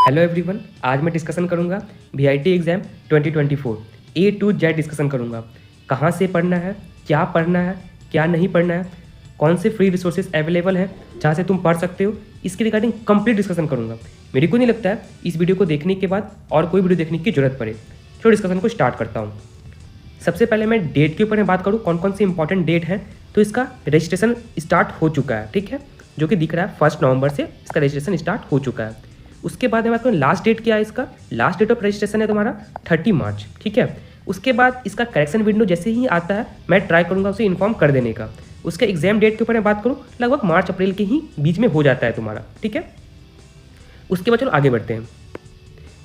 Hello everyone, आज मैं discussion करूंगा VIT exam 2024 A to Z discussion करूंगा। कहां से पढ़ना है, क्या नहीं पढ़ना है, कौन से फ्री रिसोर्सेज अवेलेबल हैं जहां से तुम पढ़ सकते हो, इसके रिगार्डिंग कंप्लीट डिस्कशन करूंगा। मेरे को नहीं लगता है इस वीडियो को देखने के बाद और कोई वीडियो देखने की जरूरत पड़े। तो डिस्कशन को स्टार्ट करता हूँ। सबसे पहले मैं डेट के ऊपर में बात करूँ, कौन कौन सी इंपॉर्टेंट डेट है। तो इसका रजिस्ट्रेशन स्टार्ट हो चुका है, ठीक है, जो कि दिख रहा है 1 नवंबर से इसका रजिस्ट्रेशन स्टार्ट हो चुका है। उसके बाद मैं बात करूँ लास्ट डेट क्या है, इसका लास्ट डेट ऑफ रजिस्ट्रेशन है तुम्हारा 30 मार्च, ठीक है। उसके बाद इसका करेक्शन विंडो जैसे ही आता है मैं ट्राई करूँगा उसे इन्फॉर्म कर देने का। उसके एग्जाम डेट के ऊपर मैं बात करूँ, लगभग मार्च अप्रैल के ही बीच में हो जाता है तुम्हारा, ठीक है। उसके बाद चलो आगे बढ़ते हैं।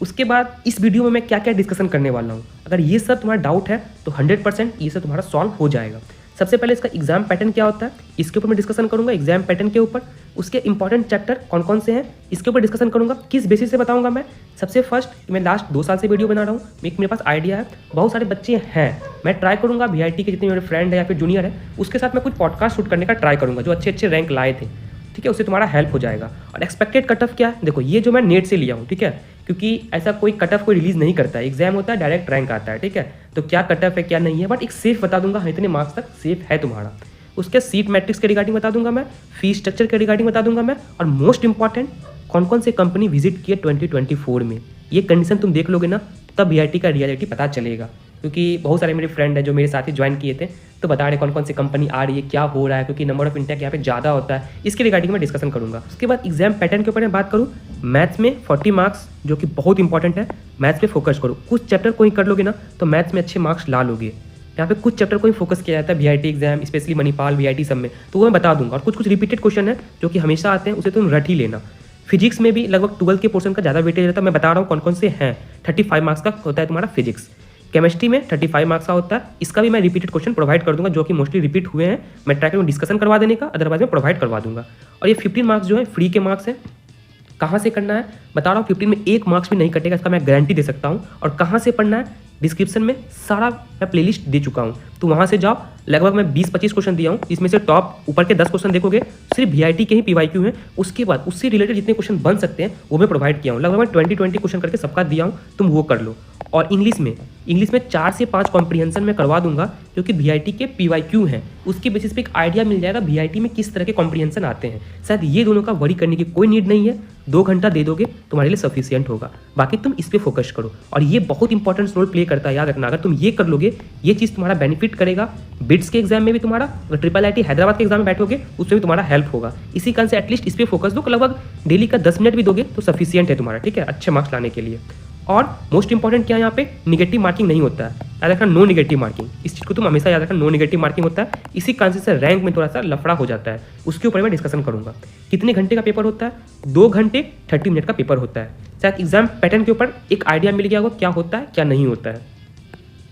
उसके बाद इस वीडियो में मैं क्या क्या डिस्कशन करने वाला हूँ, अगर ये सब तुम्हारा डाउट है तो 100% ये सब तुम्हारा सॉल्व हो जाएगा। सबसे पहले इसका एग्जाम पैटर्न क्या होता है, इसके ऊपर मैं डिस्कशन करूंगा, एग्जाम पैटर्न के ऊपर। उसके इंपॉर्टेंट चैप्टर कौन कौन से हैं इसके ऊपर डिस्कशन करूंगा, किस बेसिस से बताऊंगा मैं। सबसे फर्स्ट, मैं लास्ट 2 साल से वीडियो बना रहा हूँ, मेरे पास आइडिया है, बहुत सारे बच्चे हैं, मैं ट्राई करूंगा वीआईटी के जितने मेरे फ्रेंड है या फिर जूनियर है उसके साथ मैं कुछ पॉडकास्ट शूट करने का ट्राई करूंगा जो अच्छे अच्छे रैंक लाए थे, ठीक है। उससे तुम्हारा हेल्प हो जाएगा। और एक्सपेक्टेड कट ऑफ क्या है, देखो ये जो मैं नेट से लिया हूँ, ठीक है, क्योंकि ऐसा कोई कट ऑफ कोई रिलीज़ नहीं करता है, एग्जाम होता है डायरेक्ट रैंक आता है, ठीक है। तो क्या कट ऑफ है क्या नहीं है, बट एक सेफ बता दूंगा, इतने मार्क्स तक सेफ है तुम्हारा। उसके सीट मैट्रिक्स के रिगार्डिंग बता दूंगा मैं, फीस स्ट्रक्चर के रिगार्डिंग बता दूंगा मैं, और मोस्ट इंपॉर्टेंट कौन कौन से कंपनी विजिट किए 2024 में। ये कंडीशन तुम देख लोगे ना तब वीआईटी का रियलिटी पता चलेगा, क्योंकि बहुत सारे मेरे फ्रेंड हैं जो मेरे साथ ही ज्वाइन किए थे तो बता रहे कौन कौन सी कंपनी आ रही है, क्या हो रहा है, क्योंकि नंबर ऑफ इंटेक यहाँ पे ज़्यादा होता है, इसके रिगार्डिंग मैं डिस्कशन करूंगा। उसके बाद एग्जाम पैटर्न के ऊपर मैं बात करूँ, मैथ्स में 40 मार्क्स जो कि बहुत इंपॉर्टेंट है, मैथ्स पे फोकस करो। कुछ चैप्टर को ही कर लोगे ना तो मैथ्स में अच्छे मार्क्स ला लोगे। यहाँ पे कुछ चैप्टर को ही फोकस किया जाता है VIT exam, specially Manipal VIT सब में, तो वो मैं बता दूंगा। और कुछ रिपीटेड क्वेश्चन है जो कि हमेशा आते हैं, उसे तुम रट ही लेना। फिजिक्स में भी लगभग 12 के पोर्शन का ज़्यादा वेटेज रहता है, मैं बता रहा हूँ कौन कौन से हैं। 35 मार्क्स का होता है तुम्हारा फिजिक्स। केमिस्ट्री में 35 मार्क्स का होता है, इसका भी मैं रिपीटेड क्वेश्चन प्रोवाइड कर दूंगा जो कि मोस्टली रिपीट हुए हैं। मैं ट्राई करूँगा डिस्कशन करवा देने का, अदरवाइज मैं प्रोवाइड करवा दूंगा। और ये 15 मार्क्स जो है फ्री के मार्क्स हैं। कहाँ से करना है बता रहा हूँ, 15 में 1 मार्क्स भी नहीं कटेगा, इसका मैं गारंटी दे सकता हूँ। और कहाँ से पढ़ना है डिस्क्रिप्शन में सारा मैं प्लेलिस्ट दे चुका हूँ, तो वहाँ से जाओ। लगभग मैं 20-25 क्वेश्चन दिया हूँ, इसमें से टॉप ऊपर के 10 क्वेश्चन देखोगे सिर्फ वीआईटी के ही पीवाईक्यू हैं। उसके बाद उससे रिलेटेड जितने क्वेश्चन बन सकते हैं वो मैं प्रोवाइड किया हूँ। लगभग मैं 20 क्वेश्चन करके सबका दिया हूँ, तुम वो कर लो। और इंग्लिश में 4 से 5 कॉम्प्रीहेंशन में करवा दूंगा जो कि वीआईटी के पीवाईक्यू हैं। उसकी बेसिस पे एक आइडिया मिल जाएगा वीआईटी में किस तरह के कॉम्प्रीहेंशन आते हैं। शायद ये दोनों का वरी करने की कोई नीड नहीं है, 2 घंटा दे दोगे तुम्हारे लिए सफिशियंट होगा। बाकी तुम इस पर फोकस करो, और ये बहुत इंपॉर्टेंट रोल प्ले करता है, याद रखना। अगर तुम ये कर लोगे ये चीज़ तुम्हारा बेनिफिट करेगा, बिट्स के एग्जाम में भी तुम्हारा, अगर ट्रिपल आईटी हैदराबाद के एग्जाम में बैठोगे उसमें भी तुम्हारा हेल्प होगा। इसी कारण से एटलीस्ट इस पर फोकस दो, लगभग डेली का 10 मिनट भी दोगे तो सफिशियंट है तुम्हारा, ठीक है, अच्छे मार्क्स लाने के लिए। और मोस्ट इंपॉर्टेंट क्या है, यहाँ पे निगेटिव मार्किंग नहीं होता है, याद रखना, नो निगेटिव मार्किंग। इस चीज़ को तुम हमेशा याद रखना, नो निगेटिव मार्किंग होता है। इसी कारण से रैंक में थोड़ा सा लफड़ा हो जाता है, उसके ऊपर मैं डिस्कशन करूंगा। कितने घंटे का पेपर होता है, 2 घंटे 30 मिनट का पेपर होता है। शायद एग्जाम पैटर्न के ऊपर एक आइडिया मिल गया होगा क्या होता है क्या नहीं होता है।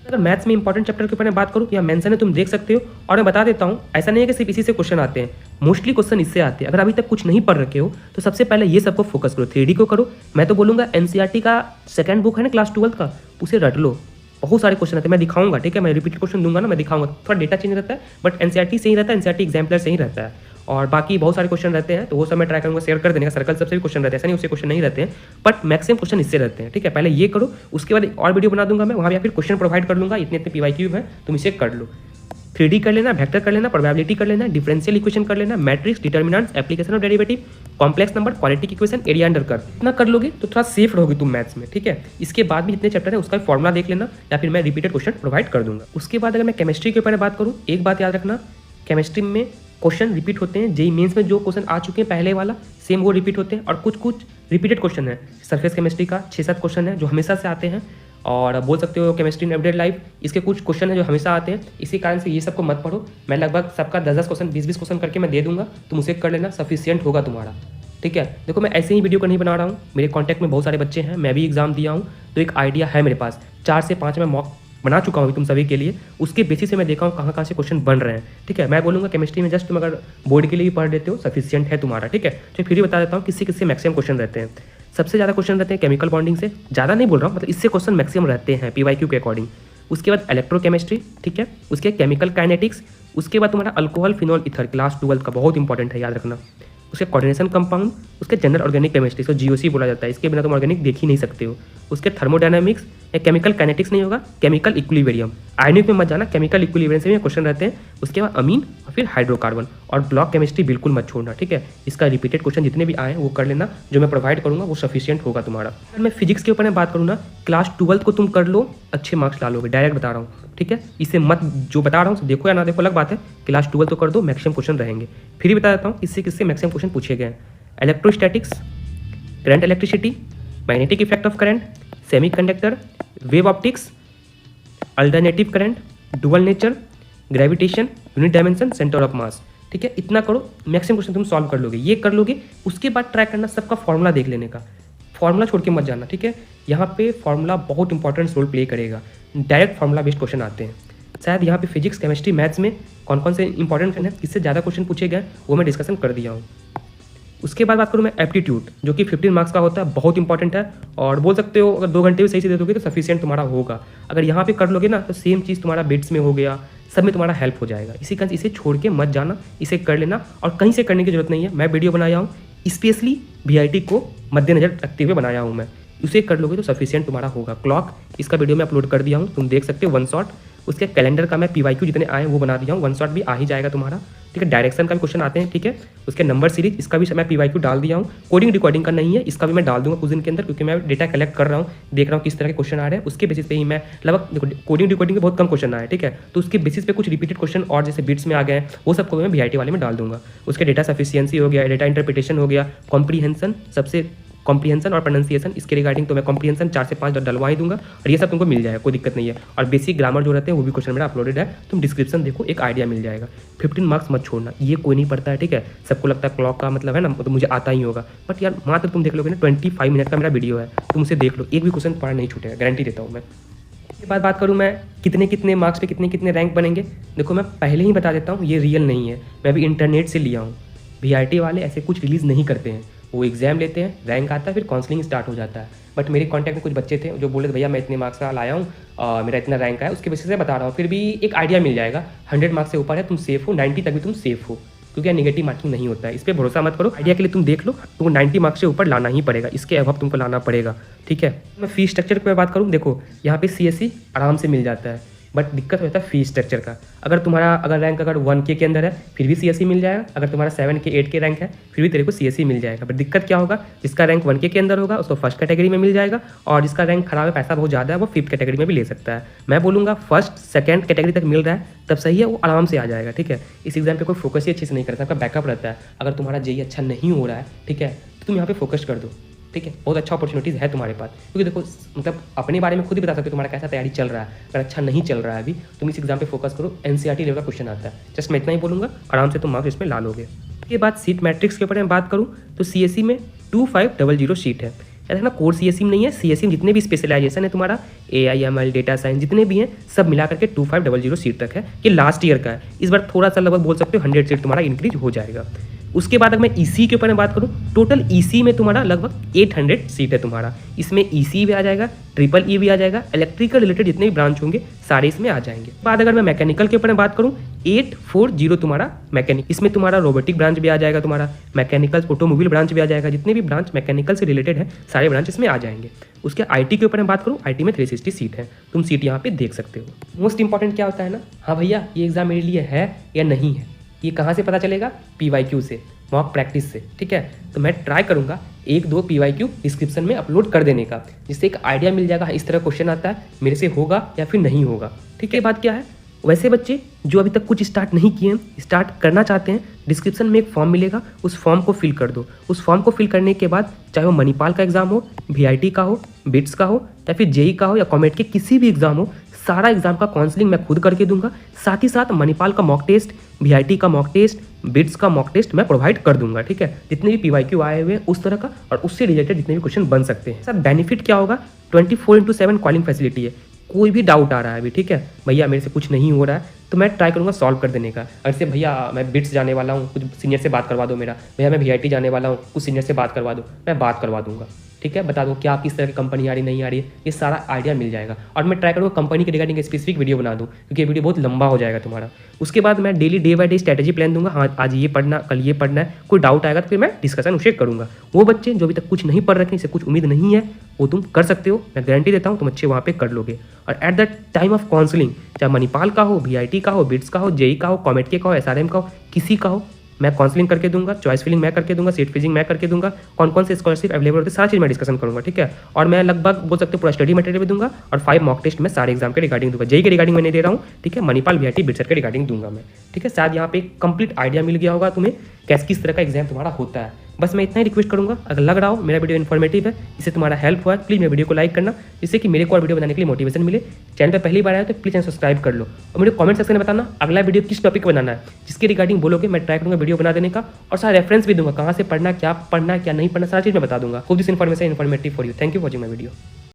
अगर मैथ्स में इंपॉर्टेंट चैप्टर के ऊपर मैं बात करूँ, यहाँ मेंशन है, तुम देख सकते हो। और मैं बता देता हूँ, ऐसा नहीं है कि सिर्फ इसी से क्वेश्चन आते हैं, मोस्टली क्वेश्चन इससे आते हैं। अगर अभी तक कुछ नहीं पढ़ रखे हो तो सबसे पहले ये सबको फोकस करो, 3D को करो। मैं तो बोलूँगा एनसीईआरटी का सेकंड बुक है ना क्लास 12 का, उसे रट लो। बहुत सारे क्वेश्चन आते हैं, मैं दिखाऊंगा, ठीक है, मैं रिपीटेड क्वेश्चन दूंगा ना, मैं दिखाऊंगा। थोड़ा डेटा चेंज रहता है बट एनसीईआरटी से ही रहता है, एनसीईआरटी एग्जाम्पलर से ही रहता है। और बाकी बहुत सारे क्वेश्चन रहते हैं तो वो सब मैं ट्राई करूँगा शेयर कर देने का। सर्कल सबसे भी क्वेश्चन रहते हैं, ऐसा नहीं उससे क्वेश्चन नहीं रहते हैं, बट मैक्सिमम क्वेश्चन इससे रहते हैं, ठीक है। पहले ये करो, उसके बाद एक और वीडियो बना दूंगा मैं, वहाँ भी फिर क्वेश्चन प्रोवाइड कर लूँगा, इतने पीवाईक्यू है, तुम इसे कर लो। 3D कर लेना, वेक्टर कर लेना, प्रोबेबिलिटी कर लेना, डिफरेंशियल इक्वेशन कर लेना, matrix, determinants, application of derivative, complex number, quadratic equation, area under curve. इतना कर लोगे तो थोड़ा सेफ रहोगे तुम मैथ्स में, ठीक है। इसके बाद भी जितने चैप्टर है उसका फॉर्मुला देख लेना, या फिर मैं रिपीटेड क्वेश्चन प्रोवाइड कर दूंगा। उसके बाद अगर मैं केमिस्ट्री के ऊपर बात करूँ, एक बात याद रखना, केमिस्ट्री में क्वेश्चन रिपीट होते हैं। जेईई मेंस में जो क्वेश्चन आ चुके हैं पहले वाला सेम वो रिपीट होते हैं, और कुछ रिपीटेड क्वेश्चन है। सरफेस केमिस्ट्री का 6-7 क्वेश्चन है जो हमेशा से आते हैं, और बोल सकते हो केमिस्ट्री इन एवरीडे लाइफ, इसके कुछ क्वेश्चन है जो हमेशा आते हैं। इसी कारण से ये सबको मत पढ़ो, मैं लगभग सबका 10-10 क्वेश्चन 20-20 क्वेश्चन करके मैं दे दूंगा, तुम उसे कर लेना, सफिशियंट होगा तुम्हारा, ठीक है। देखो मैं ऐसे ही वीडियो को नहीं बना रहा हूँ, मेरे कॉन्टैक्ट में बहुत सारे बच्चे हैं, मैं भी एग्जाम दिया हूँ, तो एक आइडिया है मेरे पास। 4 से 5 मैं मॉक बना चुका हूँ तुम सभी के लिए, उसके बेसिस से मैं देखा हूँ कहाँ से क्वेश्चन बन रहे हैं, ठीक है। मैं बोलूँगा केमिस्ट्री में जस्ट तुम अगर बोर्ड के लिए भी पढ़ लेते हो सफिशियंट है तुम्हारा, ठीक है। तो फिर भी बता देता हूँ किससे मैक्सिमम क्वेश्चन रहते हैं। सबसे ज़्यादा क्वेश्चन रहते हैं केमिकल बॉन्डिंग से, ज़्यादा नहीं बोल रहा हूँ, मतलब इससे क्वेश्चन मैक्सिमम रहते हैं पीवाईक्यू के अकॉर्डिंग। उसके बाद इलेक्ट्रोकेमिस्ट्री, ठीक है, उसके केमिकल काइनेटिक्स, उसके बाद तुम्हारा अल्कोहल फिनॉल ईथर क्लास 12 का बहुत इंपॉर्टेंट है, याद रखना। उसके कोऑर्डिनेशन कंपाउंड, उसके जनरल ऑर्गेनिक केमिस्ट्री, इसको जीओसी बोला जाता है, इसके बिना तुम ऑर्गेनिक देख ही नहीं सकते हो। उसके थर्मोडायनामिक्स या केमिकल काइनेटिक्स नहीं होगा, केमिकल इक्विलिब्रियम, आयनिक में मत जाना, केमिकल इक्विलिब्रियम से भी क्वेश्चन रहते हैं। उसके बाद अमीन और फिर हाइड्रोकार्बन, और ब्लॉक केमिस्ट्री बिल्कुल मत छोड़ना, ठीक है। इसका रिपीटेड क्वेश्चन जितने भी आए वो कर लेना, जो मैं प्रोवाइड करूँगा वो सफिशियंट होगा तुम्हारा। अगर मैं फिजिक्स के ऊपर मैं बात करूँ ना, क्लास 12 को तुम कर लो, अच्छे मार्क्स ला लोगे, डायरेक्ट बता रहा हूँ, ठीक है। इसे मत, जो बता रहा हूँ देखो या ना देखो अलग बात है, क्लास 12 तो कर दो, मैक्सिमम क्वेश्चन रहेंगे। फिर भी बता देता हूँ किससे किससे मैक्सिमम क्वेश्चन पूछे गए हैं। Electrostatics, current electricity, magnetic effect of current, semiconductor, wave optics, alternative current, dual nature, gravitation, unit dimension, centre of mass, ठीक है। इतना करो, मैक्सिमम क्वेश्चन तुम सॉल्व कर लोगे, ये कर लोगे। उसके बाद ट्राई करना सबका फॉर्मूला देख लेने का, फॉर्मूला छोड़ के मत जाना, ठीक है। यहाँ पे फॉर्मूला बहुत इंपॉर्टेंट रोल प्ले करेगा, डायरेक्ट फॉर्मूला बेस्ड क्वेश्चन आते हैं। शायद यहाँ पे फिजिक्स, केमिस्ट्री, मैथ्स में कौन कौन से इंपॉर्टेंट है, इससे ज़्यादा क्वेश्चन पूछे गए वो मैं डिस्कशन कर दिया हूँ। उसके बाद बात करूँ मैं एप्टीट्यूड, जो कि 15 मार्क्स का होता है, बहुत इंपॉर्टेंट है। और बोल सकते हो अगर 2 घंटे भी सही से दे दोगे तो सफिशिएंट तुम्हारा होगा। अगर यहाँ पे कर लोगे ना तो सेम चीज़ तुम्हारा बिट्स में हो गया, सब में तुम्हारा हेल्प हो जाएगा। इसी कारण इसे छोड़ के मत जाना, इसे कर लेना, और कहीं से करने की जरूरत नहीं है। मैं वीडियो बनाया हूँ स्पेशली VIT को मद्देनजर रखते हुए बनाया हूँ मैं, उसे कर लोगे तो सफिशिएंट तुम्हारा होगा। क्लॉक, इसका वीडियो मैं अपलोड कर दिया हूँ, तुम देख सकते हो, वन शॉट। उसके कैलेंडर का मैं PYQ जितने आए वो बना दिया हूँ, वन शॉट भी आ ही जाएगा तुम्हारा, ठीक है। डायरेक्शन का भी क्वेश्चन आते हैं, ठीक है। उसके नंबर सीरीज, इसका भी मैं PYQ डाल दिया हूँ। कोडिंग रिकॉर्डिंग का नहीं है, इसका भी मैं डाल दूंगा कुछ दिन के अंदर, क्योंकि मैं डेटा कलेक्ट कर रहा हूँ, देख रहा हूँ किस तरह के क्वेश्चन आ रहे हैं, उसके बेसिस पे ही मैं लगभग, देखो कोडिंग रिकॉर्डिंग के बहुत कम क्वेश्चन आए, ठीक है। तो उसके बेसिस पे कुछ रिपीटेड क्वेश्चन और जैसे बिट्स में आ गए वो सबको मैं VIT वाले में डाल दूंगा। उसके डेटा सफिशियंसी हो गया, डेटा इंटरप्रिटेशन हो गया, कॉम्प्रीहेंशन, सबसे कॉम्प्रीहेंशन और प्रोनाउंसिएशन, इसके रिगार्डिंग तो मैं कॉम्प्रीहेंशन 4 से 5 डलवा ही दूंगा, और ये सब तुमको मिल जाएगा, कोई दिक्कत नहीं है। और बेसिक ग्रामर जो रहते हैं वो भी क्वेश्चन मेरा अपलोडेड है, तुम डिस्क्रिप्शन देखो, एक आइडिया मिल जाएगा। 15 मार्क्स मत छोड़ना, ये कोई नहीं पढ़ता है, ठीक है। सबको लगता है क्लॉक का मतलब है ना तो मुझे आता ही होगा, बट यार मात्र तुम देख लोगे ना, 25 मिनट का मेरा वीडियो है, तुम उसे देख लो, एक भी क्वेश्चन पढ़ नहीं छूटेगा, गारंटी देता हूँ मैं। इसके बाद बात करूँ मैं कितने कितने मार्क्स पे कितने कितने रैंक बनेंगे, देखो मैं पहले ही बता देता हूँ, ये रियल नहीं है, मैं भी इंटरनेट से लिया हूँ। VIT वाले ऐसे कुछ रिलीज़ नहीं करते हैं, वो एग्जाम लेते हैं, रैंक आता है, फिर काउंसलिंग स्टार्ट हो जाता है। बट मेरे कॉन्टैक्ट में कुछ बच्चे थे जो बोले थे भैया मैं इतने मार्क्स का लाया हूँ, मेरा इतना रैंक है, उसके बेसिस से बता रहा हूँ, फिर भी एक आइडिया मिल जाएगा। 100 मार्क्स से ऊपर है तुम सेफ हो, 90 तक भी तुम सेफ हो, क्योंकि नेगेटिव मार्किंग नहीं होता है, इस पर भरोसा मत करो। आइडिया के लिए तुम देख लो, तुमको 90 मार्क्स से ऊपर लाना ही पड़ेगा, इसके अभाव तुमको लाना पड़ेगा, ठीक है। मैं फीस स्ट्रक्चर की बात करूँ, देखो यहाँ पे CSE आराम से मिल जाता है, बट दिक्कत होता है फीस स्ट्रक्चर का। अगर रैंक 1K के अंदर है फिर भी CSE मिल जाएगा, अगर तुम्हारा 7K 8K रैंक है फिर भी तेरे को CSE मिल जाएगा। बट दिक्कत क्या होगा, जिसका रैंक 1K के अंदर होगा उसको फर्स्ट कैटेगरी में मिल जाएगा, और जिसका रैंक खराब है, पैसा बहुत ज़्यादा है, वो 5th कैटेगरी में भी ले सकता है। मैं बोलूँगा फर्स्ट सेकंड कैटेगरी तक मिल रहा है तब सही है, वो आराम से आ जाएगा, ठीक है। इस एग्जाम पे कोई फोकस ही अच्छे से नहीं करता, आपका बैकअप रहता है। अगर तुम्हारा JEE अच्छा नहीं हो रहा है, ठीक है, तो तुम यहाँ पे फोकस कर दो, ठीक है। बहुत अच्छा अपॉर्चुनिटीज़ है तुम्हारे पास, क्योंकि देखो मतलब अपने बारे में खुद ही बता सकते हो तुम्हारा कैसा तैयारी चल रहा है। अगर अच्छा नहीं चल रहा है अभी, तुम इस एग्जाम पे फोकस करो, NCERT लेवल का क्वेश्चन आता है, जस्ट मैं इतना ही बोलूँगा, आराम से तुम मार्क्स इसमें ला लोगे। इसके बाद सीट मैट्रिक्स के ऊपर मैं बात करूँ तो CSE में 2500 सीट है, ऐसा ना कोर CSE में नहीं है, CSE में जितने भी स्पेशलाइजेशन है तुम्हारा AI ML डेटा साइंस जितने भी हैं सब मिला करके 2500 सीट तक है। ये लास्ट ईयर का है, इस बार थोड़ा सा लगभग बोल सकते हो 100 सीट तुम्हारा इंक्रीज हो जाएगा। उसके बाद अगर मैं EC के ऊपर मैं बात करूँ, टोटल EC में तुम्हारा लगभग 800 सीट है तुम्हारा, इसमें EC भी आ जाएगा, EEE भी आ जाएगा, इलेक्ट्रिकल रिलेटेड जितने भी ब्रांच होंगे सारे इसमें आ जाएंगे। बाद अगर मैं मैकेनिकल के ऊपर मैं बात करूँ 840 तुम्हारा मैकेनिक, इसमें तुम्हारा रोबोटिक ब्रांच भी आ जाएगा, तुम्हारा मैकेनिकल ऑटोमोबाइल ब्रांच भी आ जाएगा, जितने भी ब्रांच मैकेनिकल से रिलेटेड है सारे ब्रांच इसमें आ जाएंगे। उसके IT के ऊपर मैं बात करूँ, IT में 360 सीट है, तुम सीट यहाँ पे देख सकते हो। मोस्ट इंपॉर्टेंट क्या होता है ना, हाँ भैया ये एग्जाम मेरे लिए है या नहीं है, ये कहाँ से पता चलेगा, PYQ से, मॉक प्रैक्टिस से, ठीक है। तो मैं ट्राई करूँगा 1-2 PYQ डिस्क्रिप्शन में अपलोड कर देने का, जिससे एक आइडिया मिल जाएगा इस तरह क्वेश्चन आता है, मेरे से होगा या फिर नहीं होगा, ठीक है। बात क्या है, वैसे बच्चे जो अभी तक कुछ स्टार्ट नहीं किए हैं, स्टार्ट करना चाहते हैं, डिस्क्रिप्शन में एक फॉर्म मिलेगा, उस फॉर्म को फिल कर दो। उस फॉर्म को फिल करने के बाद चाहे वो मणिपाल का एग्जाम हो, VIT का हो, बिट्स का हो, या फिर JEE का हो, या कॉमेट के किसी भी एग्जाम हो, सारा एग्जाम का काउंसलिंग मैं खुद करके दूंगा। साथ ही साथ मणिपाल का मॉक टेस्ट, VIT का मॉक टेस्ट, बिट्स का मॉक टेस्ट मैं प्रोवाइड कर दूंगा, ठीक है। जितने भी PYQ आए हुए हैं उस तरह का और उससे रिलेटेड जितने भी क्वेश्चन बन सकते हैं। सर बेनिफिट क्या होगा, 24/7 कॉलिंग फैसिलिटी है, कोई भी डाउट आ रहा है अभी, ठीक है, भैया मेरे से कुछ नहीं हो रहा है तो मैं ट्राई करूँगा सॉल्व कर देने का। अगर भैया मैं बिट्स जाने वाला हूँ, कुछ सीनियर से बात करवा दो मेरा, भैया मैं VIT जाने वाला हूँ, कुछ सीनियर से बात करवा दो, मैं बात करवा दूंगा, ठीक है, बता दो क्या किस तरह की कंपनी आ रही नहीं आ रही है, ये सारा आइडिया मिल जाएगा। और मैं ट्राई करूँगा कंपनी के रिगार्डिंग स्पेसिफिक वीडियो बना दूँ, क्योंकि ये वीडियो बहुत लंबा हो जाएगा तुम्हारा। उसके बाद मैं daily day by day strategy plan दूंगा, हाँ आज ये पढ़ना, कल ये पढ़ना है, कोई डाउट आएगा तो फिर मैं डिस्कशन उसे करूँगा। वो बच्चे जो अभी तक कुछ नहीं पढ़ रखे, इससे कुछ उम्मीद नहीं है, वो तुम कर सकते हो, मैं गारंटी देता हूँ तुम अच्छे वहाँ पे कर लोगे। और at the time of counselling, चाहे मणिपाल का हो, VIT का हो, बिट्स का हो, JEE का हो, कॉमेट का हो, SRM का हो, किसी का हो, मैं काउंसलिंग करके दूंगा, चॉइस फिलिंग मैं करके दूंगा, सीट फिजिंग मैं करके दूंगा, कौन कौन से स्कॉलरशिप अवेलेबल होते हैं सारी चीज़ मैं डिस्कशन करूंगा, ठीक है। और मैं लगभग बोल सकते हो पूरा स्टडी मटेरियल भी दूंगा, और 5 मॉक टेस्ट में सारे एग्जाम के रिगार्डिंग दूंगा। JEE के रिगार्डिंग मैं नहीं दे रहा हूँ, ठीक है, मणिपाल VIT बिट्स के रिगार्डिंग दूंगा मैं, ठीक है। शायद यहाँ पे एक कंप्लीट आइडिया मिल गया होगा तुम्हें किस तरह का एग्जाम तुम्हारा होता है। बस मैं इतना ही रिक्वेस्ट करूंगा, अगर लग रहा हो मेरा वीडियो इन्फॉर्मेटिव है, इससे तुम्हारा हेल्प हुआ है, प्लीज़ मेरे वीडियो को लाइक करना, जिससे कि मेरे को और वीडियो बनाने के लिए मोटिवेशन मिले। चैनल पे पहली बार आया तो प्लीज़ चैनल सब्सक्राइब कर लो, और मेरे कमेंट सेक्शन में बताना अगला वीडियो किस टॉपिक पर बनाना है, जिसके रिगार्डिंग बोलोगे मैं ट्राई करूँगा वीडियो बना देने का, और सारा रेफरेंस भी दूंगा, कहाँ से पढ़ना, क्या नहीं पढ़ना, सारा चीज़ मैं बता दूंगा। Hope this information informative for you. Thank you for watching my video.